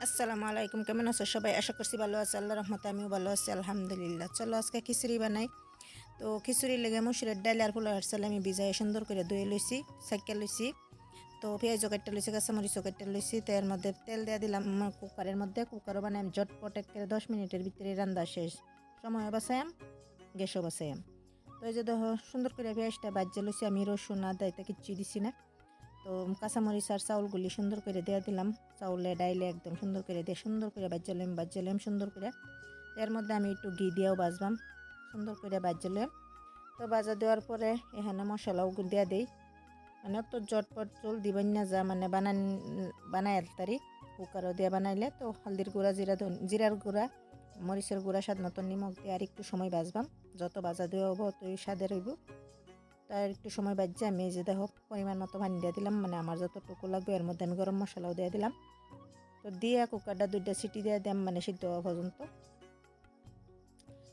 আসসালামু আলাইকুম, কেমন আছো সবাই? আশা করছি ভালো আছে। আল্লাহর রহমতে আমিও ভালো আছি, আলহামদুলিল্লাহ। চলো আজকে খিচুড়ি বানাই। তো খিচুড়ির লেগে মুসুরের ডাল আর পোলাওয়ের চাল আমি ভিজাই সুন্দর করে ধুয়ে লইছি, সাইকেল লইছি। তো পেঁয়াজও কেটে লইছি, কাঁচামরিচও কেটে লইছি। তো এর মধ্যে তেল দিয়ে দিলাম কুকারের মধ্যে। কুকারও বানাই ঝটপট একেবারে 10 মিনিটের ভিতরে রান্না শেষ। সময়ও বাঁচায়াম, গ্যাসও বাঁচায়াম। তো এই যে দেখো সুন্দর করে পেঁয়াজটা বাজিয়ে লইছি। আমি রসুন আদা এটা কিচ্ছু দিছি না। তো কাঁচামরিচ আর চাউলগুলি সুন্দর করে দিয়ে দিলাম। চাউলে ডাইলে একদম সুন্দর করে দিয়ে সুন্দর করে বাজ্যালাম সুন্দর করে। এর মধ্যে আমি একটু ঘি দিয়েও বাজবাম, সুন্দর করে বাজ্যালাম। তো বাজা দেওয়ার পরে এখানে মশলাও দিয়ে দিই। মানে অত জটপট চুল দিবেন না, যা মানে বানায় তারি কুকারও দিয়ে বানাইলে। তো হলদির গুঁড়া, জিরার গুঁড়া, মরিচের গুঁড়া, স্বাদ মতো নিমখ দিয়ে আর একটু সময় বাজবাম। যত বাজা দেওয়া হবো ততই স্বাদের হইব। তার একটু সময় বাজছে আমি এই যে দেখো পরিমাণ মতো পানি দিয়ে দিলাম, মানে আমার যতটুকু লাগবে। এর মধ্যে আমি গরম মশলাও দিয়ে দিলাম। তো দিয়ে কুকারটা 2টা সিটি দিয়ে দিলাম, মানে সিদ্ধ হওয়া পর্যন্ত।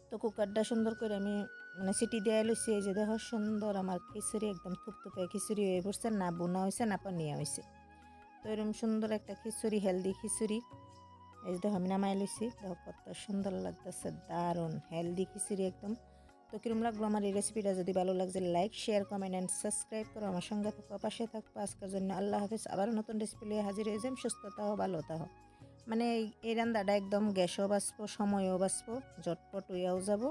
তো কুকারটা সুন্দর করে আমি মানে সিটি দিয়ে লইছি। এই যে দেখো সুন্দর আমার খিচুড়ি একদম থুপথুপে খিচুড়ি হয়ে পড়ছে, না বোনা হয়েছে না পানিয়া হয়েছে। তো এরকম সুন্দর একটা খিচুড়ি, হেলদি খিচুড়ি। এই যে দেখো আমি নামাই লইছি, দেখো কত সুন্দর লাগতেছে, দারুণ হেলদি খিচুড়ি একদম। তো কিরম লাগলো আমার এই রেসিপিটা? যদি ভালো লাগছে like, share, comment and subscribe করো। আমার সঙ্গে থাকো, পাশে থাকো। আজকের জন্য আল্লাহ হাফিজ। আবার নতুন রেসিপি নিয়ে হাজির হয়ে যাম। সুস্থতা হো, ভালো থাকো। মানে এই রান্নাটা একদম গ্যাসও বাঁচবো, সময়ও বাঁচবো, ঝটপট হইয়াও যাব।